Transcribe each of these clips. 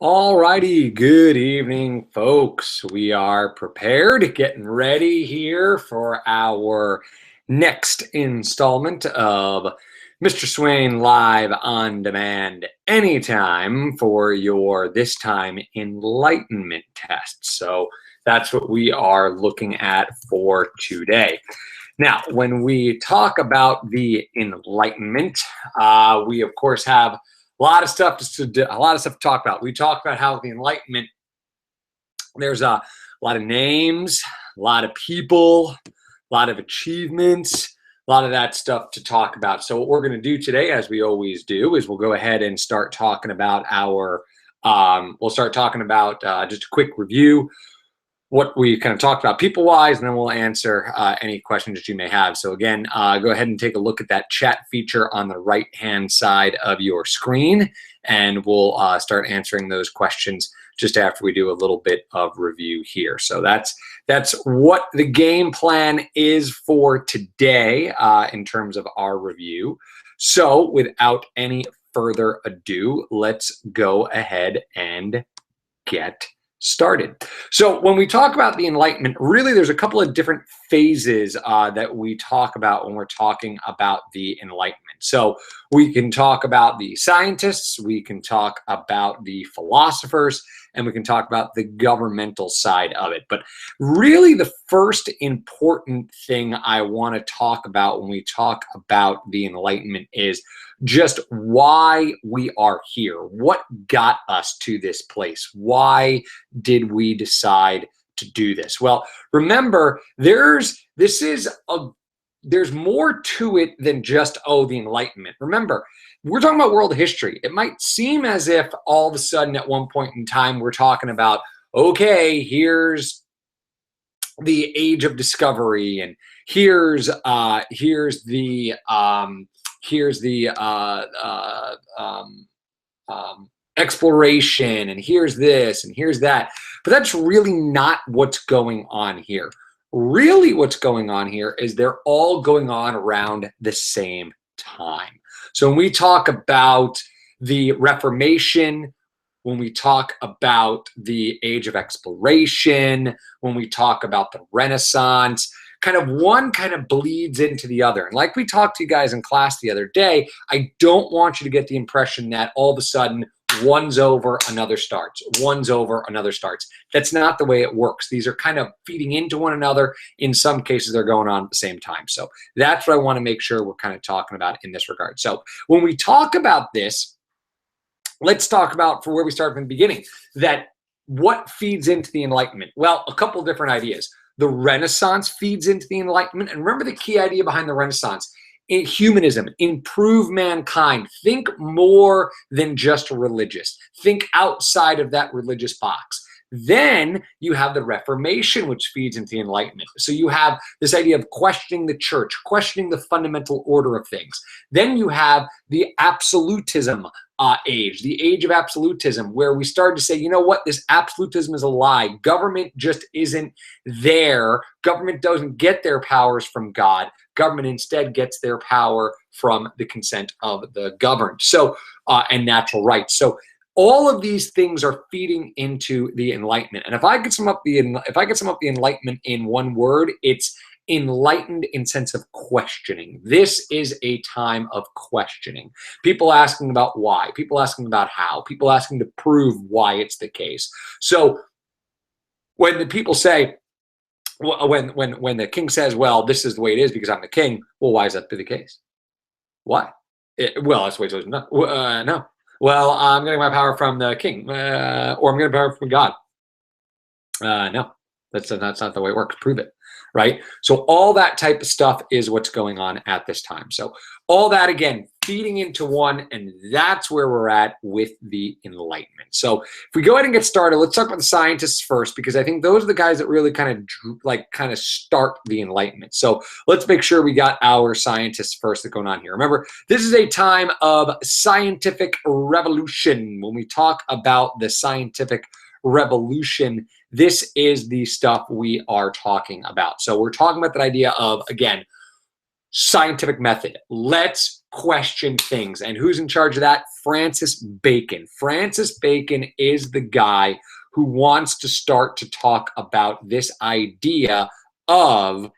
All righty, good evening, folks. We are prepared, getting ready here for our next installment of Mr. Swain Live on Demand anytime for your this time Enlightenment test. So that's what we are looking at for today. Now, when we talk about the Enlightenment, we of course have a lot of stuff to talk about. We talk about how the Enlightenment, there's a lot of names, a lot of people, a lot of achievements, a lot of that stuff to talk about. So what we're going to do today, as we always do, is we'll go ahead and start talking about just a quick review, what we kind of talked about people-wise, and then we'll answer any questions that you may have. So again, go ahead and take a look at that chat feature on the right-hand side of your screen, and we'll start answering those questions just after we do a little bit of review here. So that's what the game plan is for today in terms of our review. So without any further ado, let's go ahead and get started. So when we talk about the Enlightenment, really there's a couple of different phases that we talk about when we're talking about the Enlightenment. So we can talk about the scientists, we can talk about the philosophers, and we can talk about the governmental side of it. But really the first important thing I want to talk about when we talk about the Enlightenment is just why we are here. What got us to this place? Why did we decide to do this? Well, remember, there's more to it than just, the Enlightenment. Remember, we're talking about world history. It might seem as if all of a sudden at one point in time we're talking about, okay, here's the age of discovery, and here's the exploration, and here's this and here's that. But that's really not what's going on here. Really what's going on here is they're all going on around the same time. So when we talk about the Reformation, when we talk about the age of exploration, when we talk about the Renaissance, one kind of bleeds into the other. And like we talked to you guys in class the other day, I don't want you to get the impression that all of a sudden one's over, another starts. One's over, another starts. That's not the way it works. These are kind of feeding into one another. In some cases, they're going on at the same time. So that's what I want to make sure we're kind of talking about in this regard. So when we talk about this, let's talk about, for where we start from the beginning, that what feeds into the Enlightenment? Well, a couple different ideas. The Renaissance feeds into the Enlightenment. And remember the key idea behind the Renaissance: humanism, improve mankind. Think more than just religious. Think outside of that religious box. Then you have the Reformation, which feeds into the Enlightenment. So you have this idea of questioning the church, questioning the fundamental order of things. Then you have the absolutism age, the age of absolutism, where we started to say, you know what, this absolutism is a lie. Government just isn't there. Government doesn't get their powers from God. Government instead gets their power from the consent of the governed. So, and natural rights. So all of these things are feeding into the Enlightenment. And if I could sum up the Enlightenment in one word, it's enlightened in sense of questioning. This is a time of questioning. People asking about why, people asking about how, people asking to prove why it's the case. So when the people say, when the king says, well, this is the way it is because I'm the king, well, why is that the case? Why? Well, that's the way it's always done. No. Well, I'm getting my power from the king, or I'm getting power from God. No, that's not the way it works. Prove it, right? So all that type of stuff is what's going on at this time. So all that, again, feeding into one, and that's where we're at with the Enlightenment. So if we go ahead and get started, let's talk about the scientists first, because I think those are the guys that really kind of start the Enlightenment. So let's make sure we got our scientists first that going on here. Remember, this is a time of scientific revolution. When we talk about the scientific revolution, this is the stuff we are talking about. So we're talking about that idea of, again, scientific method. Let's question things. And who's in charge of that? Francis Bacon. Francis Bacon is the guy who wants to start to talk about this idea of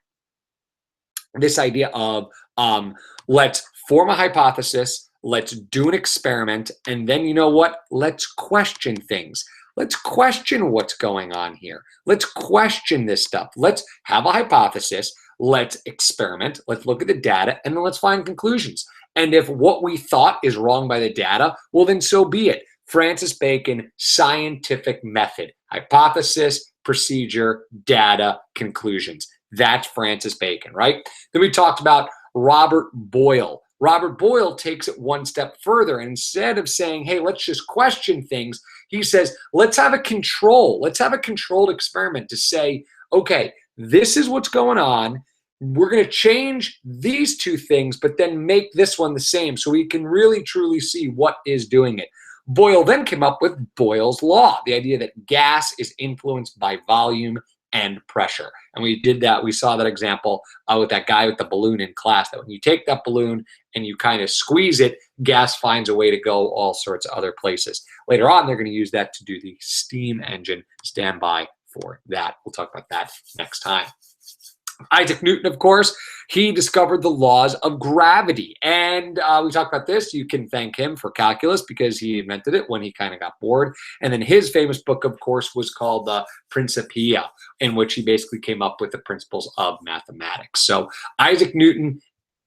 let's form a hypothesis, let's do an experiment, and then you know what? Let's question things. Let's question what's going on here. Let's question this stuff. Let's have a hypothesis. Let's experiment. Let's look at the data, and then let's find conclusions. And if what we thought is wrong by the data, well, then so be it. Francis Bacon, scientific method, hypothesis, procedure, data, conclusions. That's Francis Bacon, right? Then we talked about Robert Boyle. Robert Boyle takes it one step further. And instead of saying, hey, let's just question things, he says, let's have a control. Let's have a controlled experiment to say, okay, this is what's going on. We're going to change these two things, but then make this one the same so we can really, truly see what is doing it. Boyle then came up with Boyle's law, the idea that gas is influenced by volume and pressure. And we did that. We saw that example with that guy with the balloon in class, that when you take that balloon and you kind of squeeze it, gas finds a way to go all sorts of other places. Later on, they're going to use that to do the steam engine. Stand by for that. We'll talk about that next time. Isaac Newton, of course, he discovered the laws of gravity. And we talked about this. You can thank him for calculus because he invented it when he kind of got bored. And then his famous book, of course, was called the Principia, in which he basically came up with the principles of mathematics. So Isaac Newton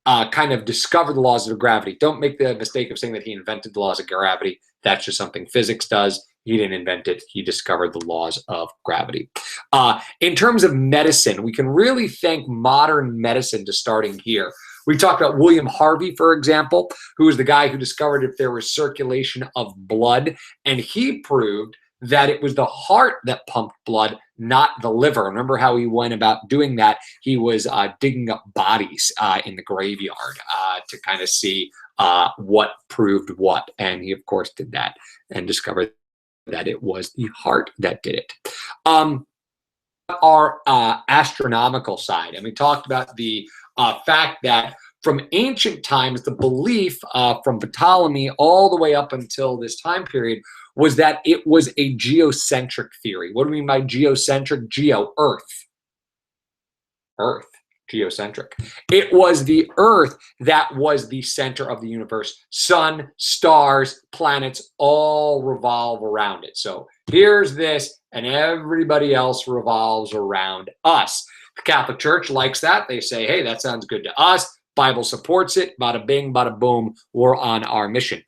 kind of discovered the laws of gravity. Don't make the mistake of saying that he invented the laws of gravity. That's just something physics does. He didn't invent it. He discovered the laws of gravity. In terms of medicine, we can really thank modern medicine to starting here. We talked about William Harvey, for example, who was the guy who discovered if there was circulation of blood, and he proved that it was the heart that pumped blood, not the liver. Remember how he went about doing that? He was digging up bodies in the graveyard to kind of see what proved what. And he, of course, did that and discovered that it was the heart that did it. Our astronomical side, and we talked about the fact that from ancient times, the belief from Ptolemy all the way up until this time period was that it was a geocentric theory. What do we mean by geocentric? Geo, Earth. Earth. Geocentric. It was the Earth that was the center of the universe. Sun, stars, planets all revolve around it. So here's this, and everybody else revolves around us. The Catholic Church likes that. They say, hey, that sounds good to us. Bible supports it. Bada bing, bada boom. We're on our mission.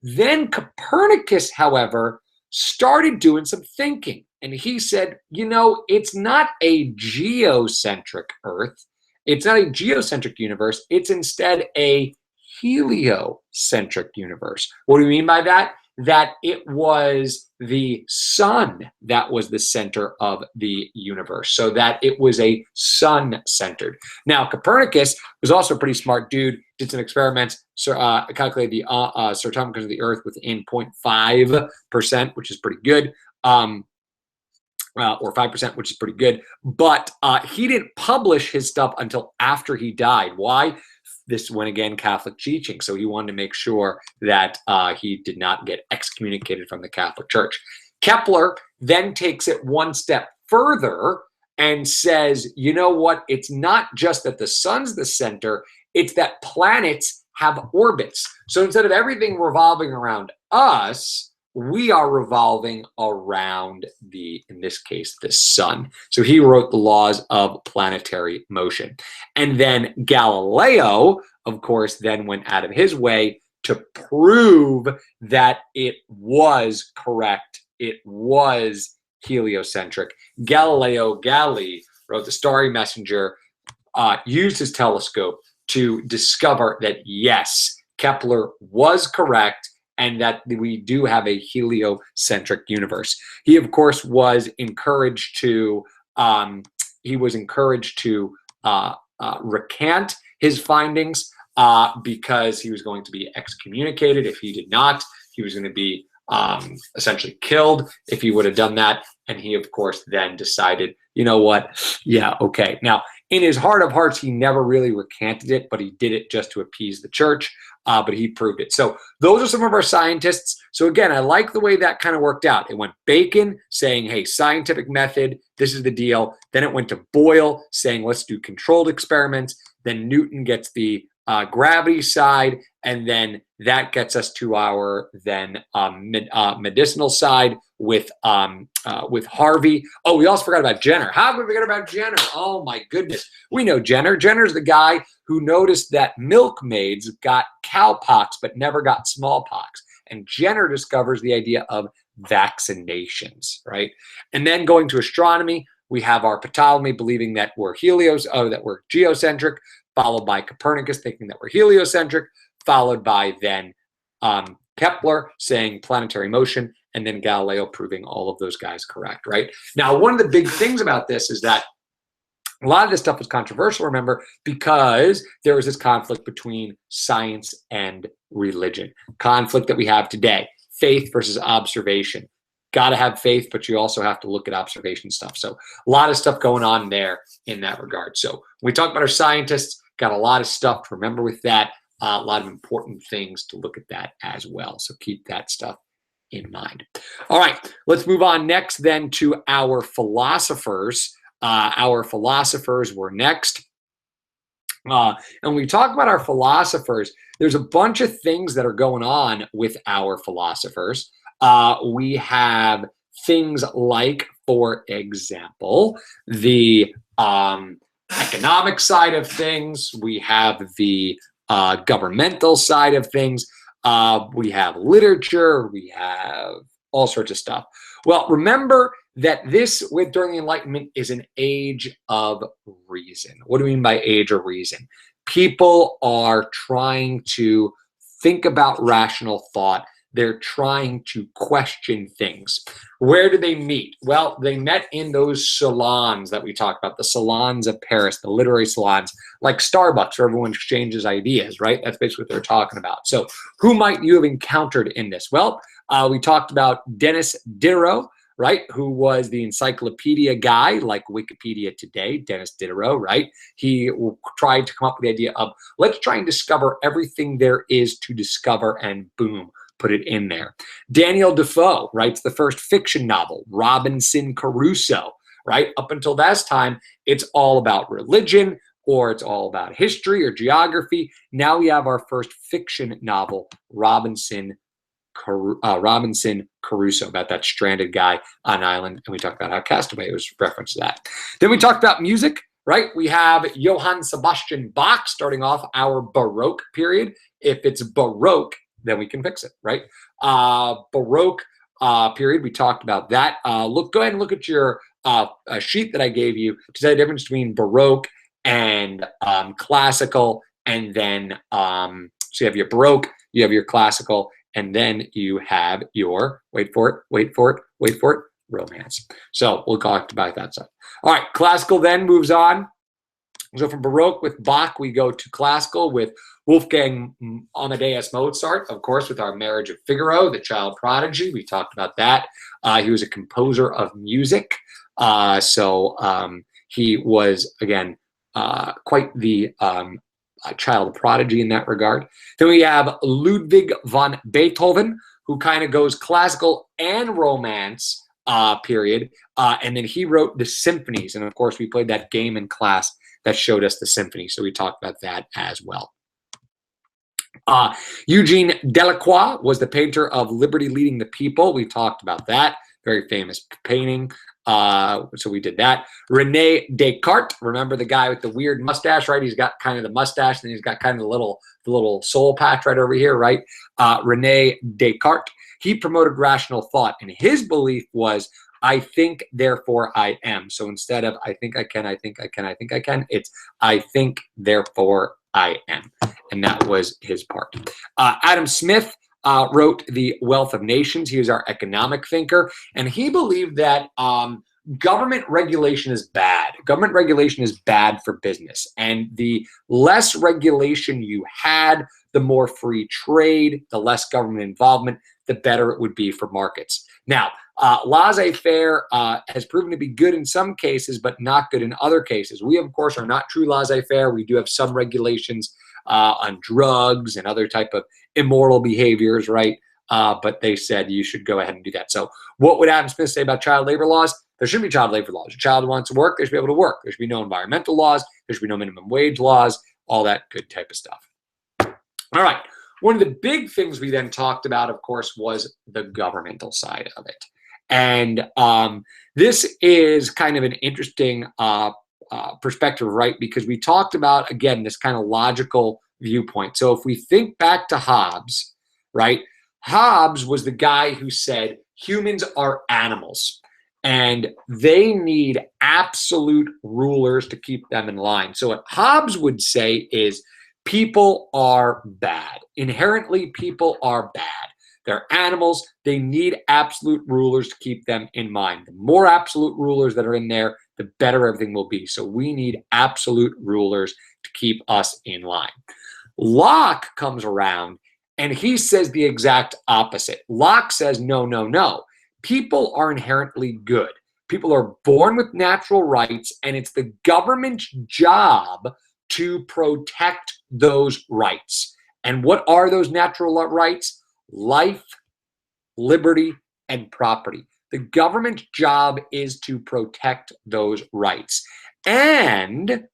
Then Copernicus, however, started doing some thinking. And he said, you know, it's not a geocentric Earth. It's not a geocentric universe. It's instead a heliocentric universe. What do we mean by that? That it was the sun that was the center of the universe, so that it was a sun-centered. Now, Copernicus was also a pretty smart dude, did some experiments, calculated the circumference of the Earth within 0.5%, which is pretty good. Or 5%, which is pretty good. But he didn't publish his stuff until after he died. Why? This went again Catholic teaching. So he wanted to make sure that he did not get excommunicated from the Catholic Church. Kepler then takes it one step further and says, you know what? It's not just that the sun's the center. It's that planets have orbits. So instead of everything revolving around us, we are revolving around in this case, the sun. So he wrote the laws of planetary motion. And then Galileo, of course, then went out of his way to prove that it was correct. It was heliocentric. Galileo Galilei wrote the Starry Messenger, used his telescope to discover that, yes, Kepler was correct, and that we do have a heliocentric universe. He, of course, was encouraged to recant his findings because he was going to be excommunicated if he did not. He was going to be essentially killed if he would have done that. And he, of course, then decided, you know what? Yeah, okay. Now, In his heart of hearts, he never really recanted it, but he did it just to appease the church, but he proved it. So those are some of our scientists. So again, I like the way that kind of worked out. It went Bacon saying, hey, scientific method, this is the deal. Then it went to Boyle saying, let's do controlled experiments. Then Newton gets the gravity side, and then that gets us to our medicinal side with Harvey. Oh, we also forgot about Jenner. How could we forget about Jenner? Oh my goodness, we know Jenner. Jenner's the guy who noticed that milkmaids got cowpox but never got smallpox, and Jenner discovers the idea of vaccinations, right? And then going to astronomy, we have our Ptolemy believing that we're geocentric, followed by Copernicus thinking that we're heliocentric, followed by then Kepler saying planetary motion, and then Galileo proving all of those guys correct, right? Now, one of the big things about this is that a lot of this stuff was controversial, remember, because there was this conflict between science and religion. Conflict that we have today, faith versus observation. Got to have faith, but you also have to look at observation stuff. So a lot of stuff going on there in that regard. So when we talk about our scientists, got a lot of stuff to remember with that, a lot of important things to look at that as well. So keep that stuff in mind. All right, let's move on next then to our philosophers. Our philosophers were next. And when we talk about our philosophers, there's a bunch of things that are going on with our philosophers. We have things like, for example, the economic side of things. We have the governmental side of things. We have literature. We have all sorts of stuff. Well, remember that during the Enlightenment is an age of reason. What do we mean by age of reason? People are trying to think about rational thought. They're trying to question things. Where do they meet? Well, they met in those salons that we talked about, the salons of Paris, the literary salons, like Starbucks, where everyone exchanges ideas, right? That's basically what they're talking about. So who might you have encountered in this? Well, we talked about Denis Diderot, right? Who was the encyclopedia guy, like Wikipedia today, Denis Diderot, right? He tried to come up with the idea of, let's try and discover everything there is to discover, and boom, put it in there. Daniel Defoe writes the first fiction novel, Robinson Crusoe, right? Up until that time, it's all about religion, or it's all about history or geography. Now we have our first fiction novel, Robinson Crusoe, about that stranded guy on an island, and we talked about how Castaway was reference to that. Then we talked about music, right? We have Johann Sebastian Bach starting off our Baroque period. If it's Baroque, then we can fix it, right? Baroque period, we talked about that. Go ahead and look at your sheet that I gave you to say the difference between Baroque and classical, and then so you have your Baroque, you have your classical, and then you have your, wait for it, romance. So we'll talk about that stuff. All right, classical then moves on. So from Baroque with Bach, we go to classical with Wolfgang Amadeus Mozart, of course, with our Marriage of Figaro, the child prodigy. We talked about that. He was a composer of music. He was, again, quite the child prodigy in that regard. Then we have Ludwig van Beethoven, who kind of goes classical and romance period. And then he wrote the symphonies. And of course, we played that game in class that showed us the symphony. So we talked about that as well. Eugene Delacroix was the painter of Liberty Leading the People. We talked about that. Very famous painting. So we did that. Rene Descartes, remember the guy with the weird mustache, right? He's got kind of the mustache, and he's got kind of the little soul patch right over here, right? Rene Descartes, he promoted rational thought, and his belief was, I think, therefore I am. So instead of I think I can, I think I can, I think I can, it's I think, therefore I am. And that was his part. Adam Smith wrote The Wealth of Nations. He was our economic thinker, and he believed that government regulation is bad. Government regulation is bad for business, and the less regulation you had, the more free trade, the less government involvement, the better it would be for markets. Now, Laissez-faire has proven to be good in some cases, but not good in other cases. We, of course, are not true laissez-faire. We do have some regulations on drugs and other type of immoral behaviors, right? But they said you should go ahead and do that. So what would Adam Smith say about child labor laws? There shouldn't be child labor laws. If a child wants to work, they should be able to work. There should be no environmental laws. There should be no minimum wage laws, all that good type of stuff. All right. One of the big things we then talked about, of course, was the governmental side of it. And this is kind of an interesting perspective, right? Because we talked about, again, this kind of logical viewpoint. So if we think back to Hobbes, right? Hobbes was the guy who said humans are animals and they need absolute rulers to keep them in line. So what Hobbes would say is people are bad. Inherently, people are bad. They're animals. They need absolute rulers to keep them in mind. The more absolute rulers that are in there, the better everything will be. So we need absolute rulers to keep us in line. Locke comes around and he says the exact opposite. Locke says, no, no, no. People are inherently good. People are born with natural rights, and it's the government's job to protect those rights. And what are those natural rights? Life, liberty, and property. The government's job is to protect those rights. And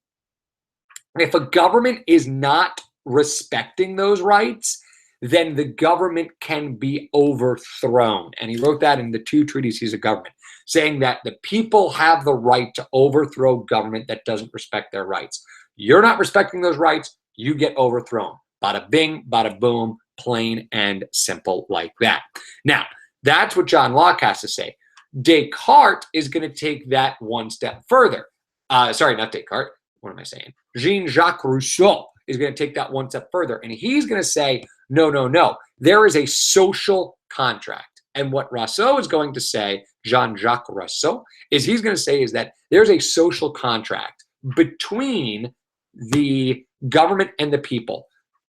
if a government is not respecting those rights, then the government can be overthrown. And he wrote that in the 2 treatises of government, saying that the people have the right to overthrow government that doesn't respect their rights. You're not respecting those rights, you get overthrown. Bada bing, bada boom, plain and simple like that. Now, that's what John Locke has to say. Descartes is going to take that one step further. Sorry, not Descartes. What am I saying? Jean-Jacques Rousseau is going to take that one step further. And he's going to say, no, no, no. There is a social contract. And what Rousseau is going to say, Jean-Jacques Rousseau, is he's going to say is that there's a social contract between the government and the people.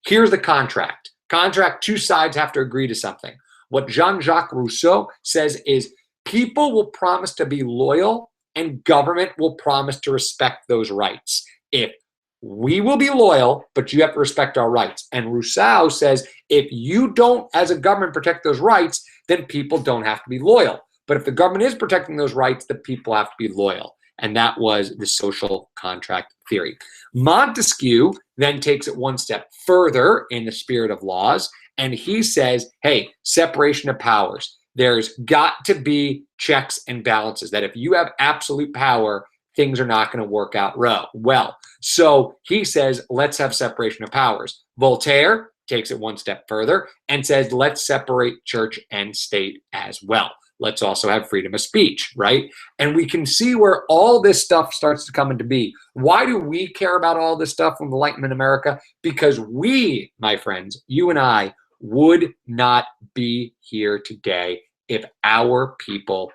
Here's the contract. Contract, 2 sides have to agree to something. What Jean-Jacques Rousseau says is people will promise to be loyal and government will promise to respect those rights. If we will be loyal, but you have to respect our rights. And Rousseau says, if you don't, as a government, protect those rights, then people don't have to be loyal. But if the government is protecting those rights, the people have to be loyal. And that was the social contract theory. Montesquieu then takes it one step further in the spirit of laws, and he says, hey, separation of powers. There's got to be checks and balances, that if you have absolute power, things are not going to work out well. So he says, let's have separation of powers. Voltaire takes it one step further and says, let's separate church and state as well. Let's also have freedom of speech, right? And we can see where all this stuff starts to come into being. Why do we care about all this stuff from Enlightenment America? Because we, my friends, you and I, would not be here today if our people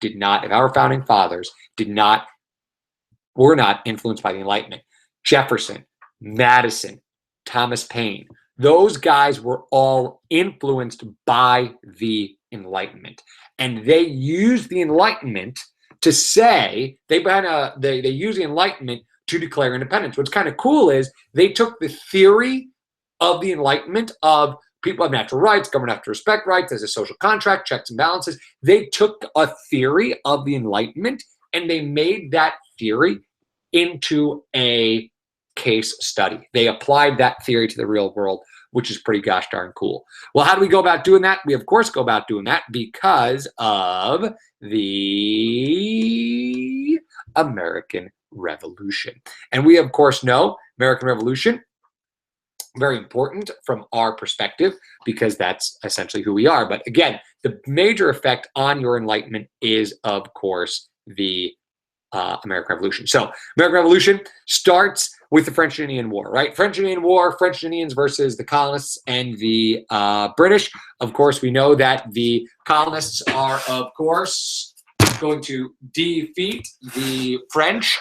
did not, if our founding fathers were not influenced by the Enlightenment. Jefferson, Madison, Thomas Paine, those guys were all influenced by the Enlightenment. And they used the Enlightenment to say, they use the Enlightenment to declare independence. What's kind of cool is they took the theory of the Enlightenment of people have natural rights, government have to respect rights, there's a social contract, checks and balances. They took a theory of the Enlightenment and they made that theory into a case study. They applied that theory to the real world, which is pretty gosh darn cool. Well, how do we go about doing that? We, of course, go about doing that because of the American Revolution. And we, of course, know American Revolution, very important from our perspective because that's essentially who we are. But again, the major effect on your enlightenment is, of course, the American Revolution. So American Revolution starts with the French and Indian War, right? French and Indian War, French and Indians versus the colonists and the British. Of course, we know that the colonists are, of course, going to defeat the French.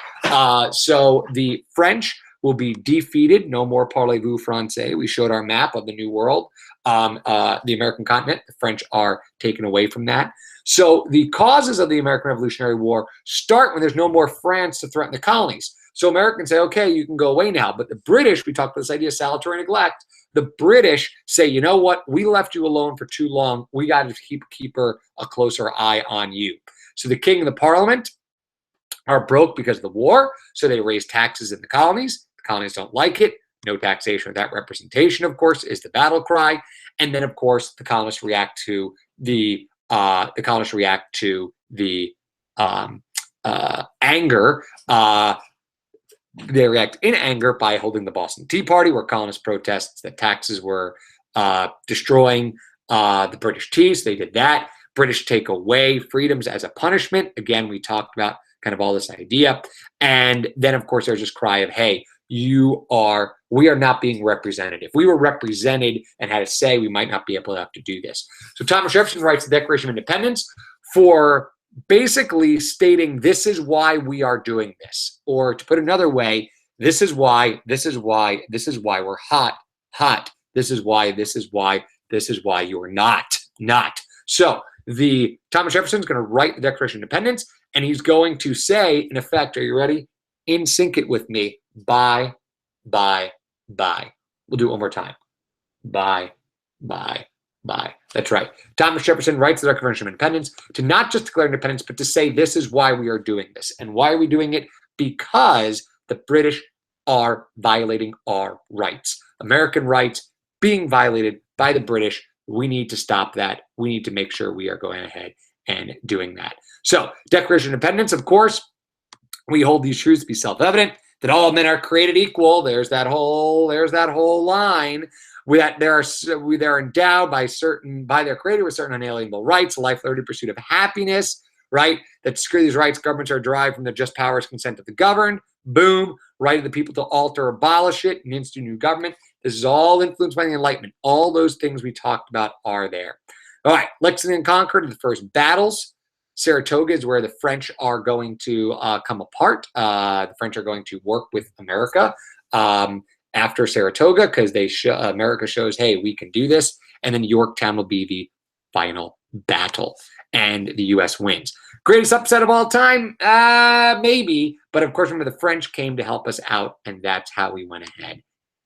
So the French will be defeated. No more parlez-vous français. We showed our map of the New World, the American continent. The French are taken away from that. So the causes of the American Revolutionary War start when there's no more France to threaten the colonies. So Americans say, okay, you can go away now. But the British, we talked about this idea of salutary neglect. The British say, you know what? We left you alone for too long. We got to keep a closer eye on you. So the king and the parliament are broke because of the war. So they raise taxes in the colonies. The colonies don't like it. No taxation without representation, of course, is the battle cry. And then, of course, the colonists react to the anger. They react in anger by holding the Boston Tea Party, where colonists protest that taxes were destroying the British tea. So they did that. British take away freedoms as a punishment. Again, we talked about kind of all this idea. And then, of course, there's this cry of, hey, we are not being represented. If we were represented and had a say, we might not be able to have to do this. So Thomas Jefferson writes the Declaration of Independence for basically stating this is why we are doing this. Or to put another way, this is why we're hot. This is why you're not. So the Thomas Jefferson's going to write the Declaration of Independence, and he's going to say, in effect, are you ready? In sync it with me. Bye. We'll do it one more time. Bye. That's right. Thomas Jefferson writes the Declaration of Independence to not just declare independence, but to say this is why we are doing this. And why are we doing it? Because the British are violating our rights. American rights being violated by the British. We need to stop that. We need to make sure we are going ahead and doing that. So, Declaration of Independence, of course, we hold these truths to be self-evident, that all men are created equal. There's that whole line. That they're endowed by their creator with certain unalienable rights, life, liberty, pursuit of happiness, right? That secure these rights, governments are derived from the just powers, consent of the governed. Boom. Right of the people to alter, abolish it, and institute new government. This is all influenced by the Enlightenment. All those things we talked about are there. All right, Lexington and Concord are the first battles. Saratoga is where the French are going to come apart. The French are going to work with America after Saratoga because America shows, hey, we can do this. And then Yorktown will be the final battle, and the U.S. wins. Greatest upset of all time? Maybe. But of course, remember, the French came to help us out, and that's how we went ahead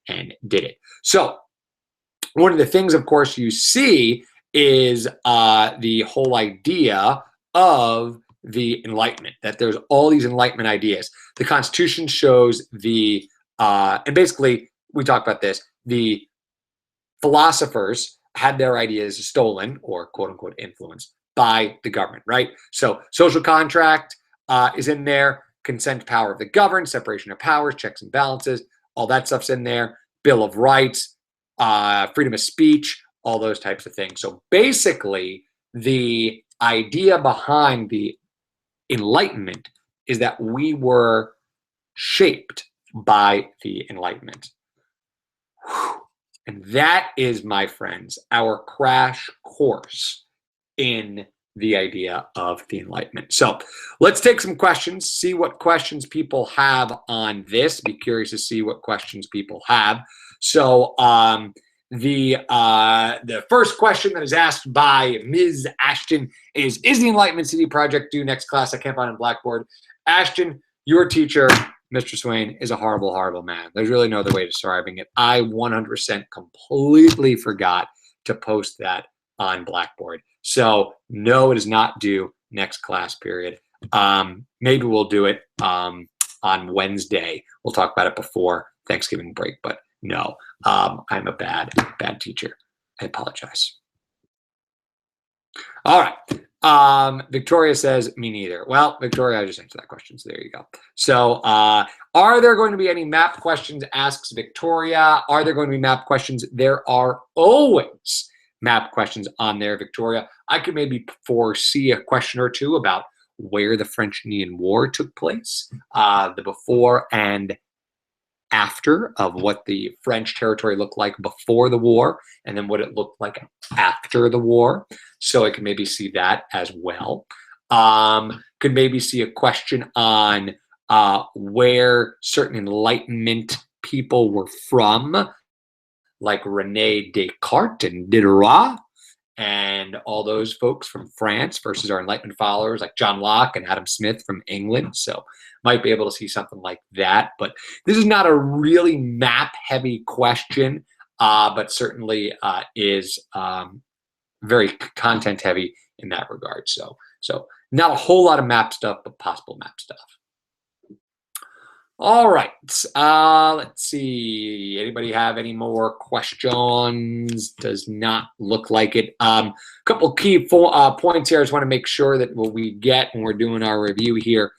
and did it. So one of the things, of course, you see is the whole idea of the Enlightenment, that there's all these Enlightenment ideas. The Constitution shows and basically, we talked about this, the philosophers had their ideas stolen or quote-unquote influenced by the government, right? So social contract is in there, consent power of the governed, separation of powers, checks and balances, all that stuff's in there, Bill of Rights, freedom of speech, all those types of things. So basically, the idea behind the Enlightenment is that we were shaped by the Enlightenment. And that is, my friends, our crash course in the idea of the Enlightenment. So let's take some questions, see what questions people have on this. Be curious to see what questions people have. So the first question that is asked by Ms. Ashton is the Enlightenment CD project due next class? I can't find it on Blackboard. Ashton, your teacher, Mr. Swain, is a horrible, horrible man. There's really no other way of describing it. I 100% completely forgot to post that on Blackboard. So no, it is not due next class period. Maybe we'll do it on Wednesday. We'll talk about it before Thanksgiving break, but no, I'm a bad teacher. I apologize. All right. Victoria says, me neither. Well, Victoria, I just answered that question, so there you go. So are there going to be any map questions, asks Victoria. Are there going to be map questions? There are always map questions on there, Victoria. I could maybe foresee a question or two about where the French-Indian War took place, the before and after of what the French territory looked like before the war, and then what it looked like after the war. So I could maybe see that as well. Could maybe see a question on where certain Enlightenment people were from, like Rene Descartes and Diderot, and all those folks from France versus our Enlightenment followers like John Locke and Adam Smith from England. So might be able to see something like that. But this is not a really map-heavy question, but certainly is very content-heavy in that regard. So not a whole lot of map stuff, but possible map stuff. All right, let's see. Anybody have any more questions? Does not look like it. Couple key points here. I just want to make sure that what we get when we're doing our review here.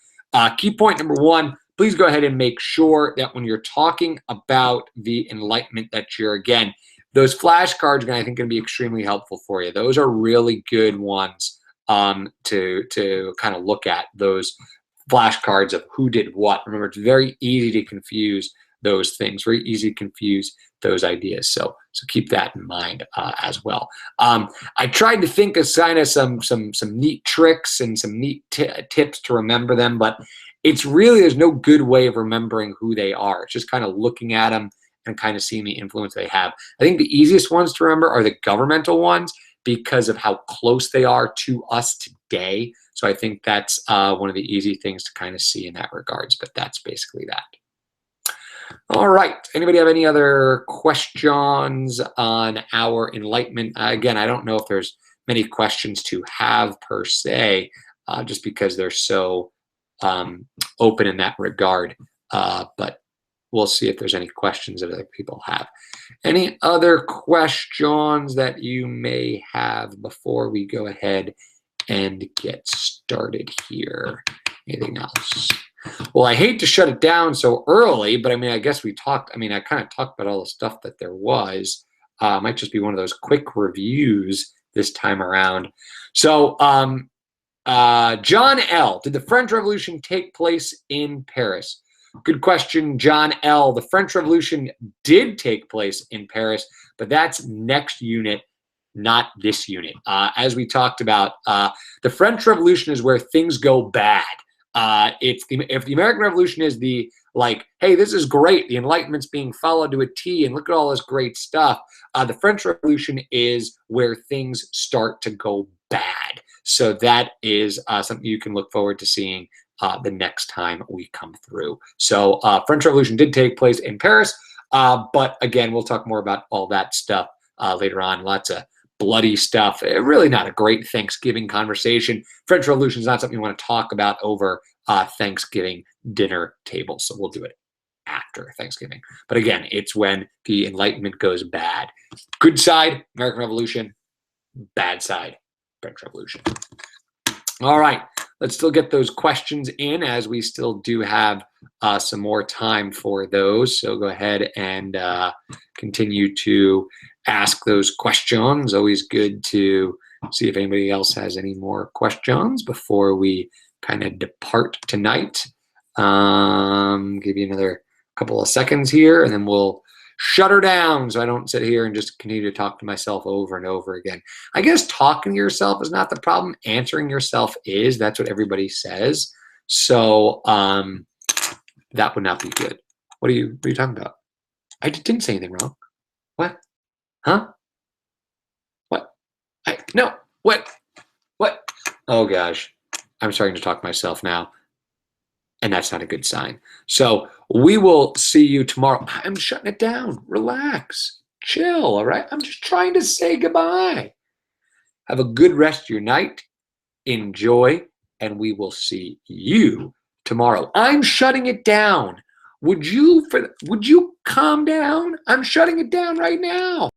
Key point number one, please go ahead and make sure that when you're talking about the Enlightenment that you're, again, those flashcards are, I think, going to be extremely helpful for you. Those are really good ones to kind of look at, those flashcards of who did what. Remember, it's very easy to confuse those things, very easy to confuse those ideas. So keep that in mind as well. I tried to think of kind of some neat tricks and some neat tips to remember them, but it's really, there's no good way of remembering who they are. It's just kind of looking at them and kind of seeing the influence they have. I think the easiest ones to remember are the governmental ones because of how close they are to us today. So I think that's one of the easy things to kind of see in that regards, but that's basically that. All right, anybody have any other questions on our Enlightenment? Again, I don't know if there's many questions to have per se, just because they're so open in that regard, but we'll see if there's any questions that other people have. Any other questions that you may have before we go ahead and get started here? Anything else? Well, I hate to shut it down so early, but I mean, I guess we talked, I mean, I kind of talked about all the stuff that there was. Might just be one of those quick reviews this time around. So, John L., did the French Revolution take place in Paris? Good question, John L. The French Revolution did take place in Paris, but that's next unit, not this unit. As we talked about, the French Revolution is where things go bad. If the American Revolution is the, like, hey, this is great, the Enlightenment's being followed to a T, and look at all this great stuff, the French Revolution is where things start to go bad. So that is something you can look forward to seeing the next time we come through. So French Revolution did take place in Paris, but again, we'll talk more about all that stuff later on. Lots of bloody stuff. Really not a great Thanksgiving conversation. French Revolution is not something you want to talk about over Thanksgiving dinner table. So we'll do it after Thanksgiving. But again, it's when the Enlightenment goes bad. Good side, American Revolution. Bad side, French Revolution. All right. Let's still get those questions in, as we still do have some more time for those. So go ahead and continue to ask those questions. Always good to see if anybody else has any more questions before we kind of depart tonight. Give you another couple of seconds here, and then we'll shut her down so I don't sit here and just continue to talk to myself over and over again. I guess talking to yourself is not the problem. Answering yourself is. That's what everybody says. So that would not be good. What are you talking about? I didn't say anything wrong. What? Huh? What? No. What? What? Oh, gosh. I'm starting to talk to myself now. And that's not a good sign. So we will see you tomorrow. I'm shutting it down. Relax. Chill, all right? I'm just trying to say goodbye. Have a good rest of your night. Enjoy, and we will see you tomorrow. I'm shutting it down. Would you calm down? I'm shutting it down right now.